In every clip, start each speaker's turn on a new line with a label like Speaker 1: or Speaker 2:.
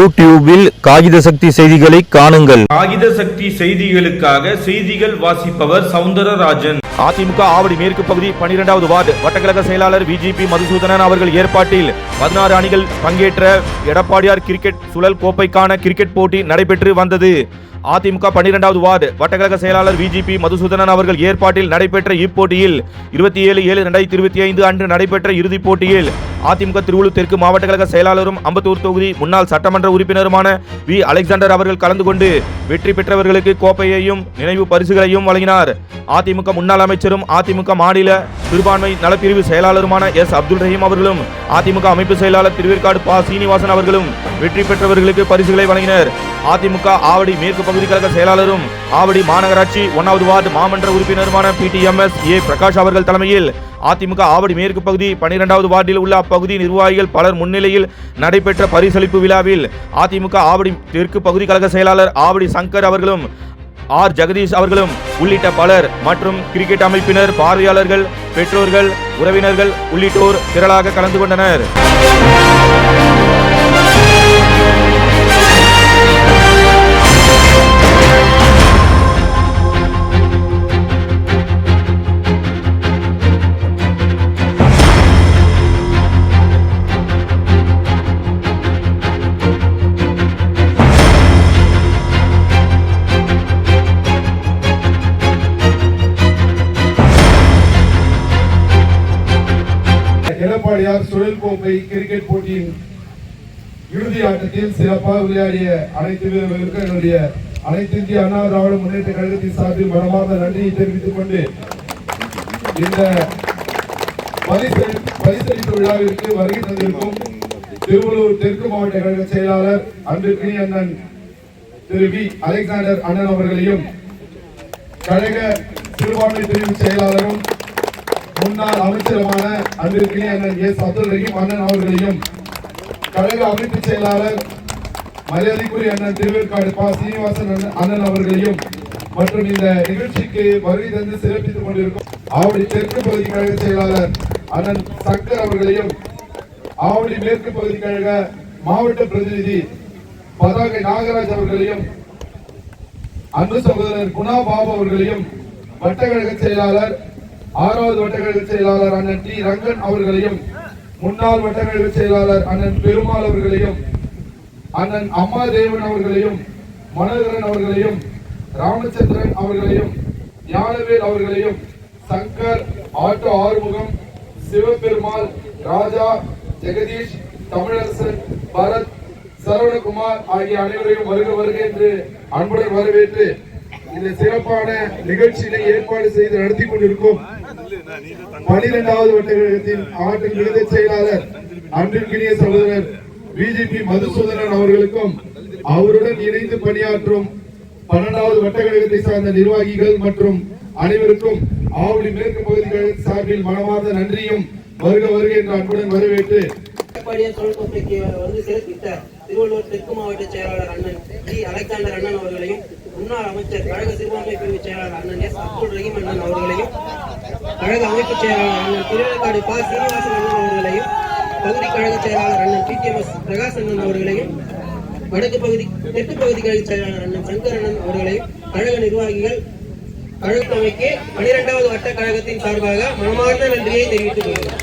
Speaker 1: யூடியூபில் காகித சக்தி செய்திகளை காணுங்கள்.
Speaker 2: காகித சக்தி செய்திகளுக்காக செய்திகள் வாசிப்பவர் சவுந்தரராஜன்.
Speaker 3: அதிமுக ஆவடி மேற்கு பகுதி 12வது வார்டு வட்டக்கழக செயலாளர் விஜிபி மதுசூதனன் அவர்கள் ஏற்பாட்டில் 16 அணிகள் பங்கேற்ற எடப்பாடியார் கிரிக்கெட் சுழல் கோப்பைக்கான கிரிக்கெட் போட்டி நடைபெற்று வந்தது. அதிமுக 12வது வார்டு வட்டக்கழக செயலாளர் விஜிபி மதுசூதனன் அவர்கள் ஏற்பாட்டில் நடைபெற்ற இப்போட்டியில் 27/7/2025 அன்று நடைபெற்ற இறுதிப் போட்டியில் அதிமுக திருவள்ளூர் தெற்கு மாவட்ட கழக செயலாளரும் அம்பத்தூர் தொகுதி முன்னாள் சட்டமன்ற உறுப்பினருமான வி அலெக்சாண்டர் அவர்கள் கலந்து கொண்டு வெற்றி பெற்றவர்களுக்கு கோப்பையையும் நினைவு பரிசுகளையும் வழங்கினார். அதிமுக முன்னாள் அமைச்சரும் அதிமுக மாநில சிறுபான்மை நலப்பிரிவு செயலாளருமான எஸ் அப்துல் ரஹீம் அவர்களும் அதிமுக அமைப்பு செயலாளர் திருவேற்காடு பா சீனிவாசன் அவர்களும் வெற்றி பெற்றவர்களுக்கு பரிசுகளை வழங்கினர். அதிமுக ஆவடி மேற்கு பகுதி கழக செயலாளரும் ஆவடி மாநகராட்சி 1வது வார்டு மாமன்ற உறுப்பினருமான PTMS ஏ பிரகாஷ் அவர்கள் தலைமையில் அதிமுக ஆவடி மேற்கு பகுதி 12வது வார்டில் உள்ள அப்பகுதி நிர்வாகிகள் பலர் முன்னிலையில் நடைபெற்ற பரிசளிப்பு விழாவில் அதிமுக ஆவடி தெற்கு பகுதி கழக செயலாளர் ஆவடி சங்கர் அவர்களும் ஆர் ஜெகதீஷ் அவர்களும் உள்ளிட்ட பலர் மற்றும் கிரிக்கெட் அமைப்பினர், பார்வையாளர்கள், பெற்றோர்கள், உறவினர்கள் உள்ளிட்டோர் திரளாக கலந்து கொண்டனர்.
Speaker 4: எடப்பாடியார் சுழல் கோப்பை கிரிக்கெட் போட்டியின் இறுதி ஆட்டத்தில் சிறப்பாக விளையாடிய அனைத்து வீரர்களுக்கும் என்னுடைய அனைத்து இந்திய அண்ணா திராவிட முன்னேற்ற கழகத்தின் சார்பில் மனமார்ந்த நன்றியை தெரிவித்துக் கொண்டு இந்த பரிசளிப்பு விழாவிற்கு வருகை தந்திருக்கும் திருவள்ளூர் தெற்கு மாவட்ட கழக செயலாளர் அன்பிற்கினிய அண்ணன் திரு வி அலெக்சாண்டர் அண்ணன் அவர்களையும், கழக சிறுபான்மை பிரிவு செயலாளரும் முன்னாள் அமைச்சருமான அன்பிற்கினிய அண்ணன் எஸ் அப்துல் ரஹீம் அண்ணன் அவர்களையும், கழக அமைப்பு செயலாளர் மரியாதைக்குரிய அண்ணன் திருவேற்காடு பா சீனிவாசன் அண்ணன் அவர்களையும் மற்றும் இந்த நிகழ்ச்சிக்கு வருகை தந்து சிறப்பித்துக் கொண்டிருக்கும் ஆவடி தெற்கு பகுதி கழக செயலாளர் அண்ணன் சங்கர் அவர்களையும், ஆவடி மேற்கு பகுதி கழக மாவட்ட பிரதிநிதி பதாகை நாகராஜ் அவர்களையும், அன்பு சகோதரர் குணா பாபு அவர்களையும், வட்டக்கழக செயலாளர் 6வது வட்டக்கழக செயலாளர் அண்ணன் டி ரங்கன் அவர்களையும், முன்னாள் வட்டக்கழக செயலாளர் அண்ணன் பெருமாள் அவர்களையும், அண்ணன் அம்மா தேவன் அவர்களையும், மனோகரன் அவர்களையும், ராமச்சந்திரன் அவர்களையும், ஞானவேல் அவர்களையும், சங்கர், ஆட்டோ ஆறுமுகம், சிவபெருமாள், ராஜா, ஜெகதீஷ், தமிழரசன், பரத், சரவணகுமார் ஆகிய அனைவரையும் வருக என்று அன்புடன் வரவேற்று இந்த சிறப்பான நிகழ்ச்சியினை ஏற்பாடு செய்து நடத்தி கொண்டிருக்கும் 12வது வட்டக்கழகத்தின் ஆட்ட விருது செயலாளர் அன்பிற்கினிய சகோதரர் விஜிபி மதுசூதனன் அவர்களுக்கும், அவருடன் இணைந்து பணியாற்றும் 12வது வட்டக்கழகத்தை சார்ந்த நிர்வாகிகள் மற்றும் அனைவருக்கும் ஆவடி மேற்கு பகுதி கழக சார்பில் மனமார்ந்த நன்றியும் வருக என்று அன்புடன் வரவேற்று
Speaker 5: திருவள்ளூர் தெற்கு மாவட்ட செயலாளர் அண்ணன் டி அலெக்சாண்டர் அண்ணன் அவர்களையும், முன்னாள் அமைச்சர் கழக சிறுபான்மை பிரிவு செயலாளர் அண்ணன் எஸ் அப்துல் ரஹீம் அண்ணன் அவர்களையும், கழக அமைப்பு செயலாளர் அண்ணன் திருவேற்காடு பா சீனிவாசன் அண்ணன் அவர்களையும், பகுதி கழக செயலாளர் அண்ணன் PTMS பிரகாஷ் அண்ணன் அவர்களையும், தெற்கு பகுதி கழக செயலாளர் அண்ணன் சங்கர் அண்ணன் அவர்களையும், கழக நிர்வாகிகள், கழகத்தமைக்கு 12வது வட்ட கழகத்தின் சார்பாக மனமார்ந்த நன்றியை தெரிவித்துக் கொள்கிறேன்.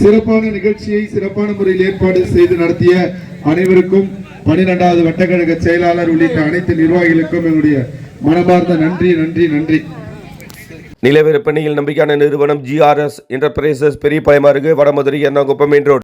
Speaker 4: சிறப்பான நிகழ்ச்சியை சிறப்பான முறையில் ஏற்பாடு செய்து நடத்திய அனைவருக்கும் 12வது வட்டக்கழக செயலாளர் உள்ளிட்ட அனைத்து நிர்வாகிகளுக்கும் என்னுடைய மனமார்ந்த நன்றி நன்றி நன்றி.
Speaker 6: நிலவிற்பனையில் நம்பிக்கையான நிறுவனம் GRS என்டர்பிரைசஸ் பெரியபாளையம் அருகே வடமதுரை எர்ணாகுப்பம் மெயின் ரோடு.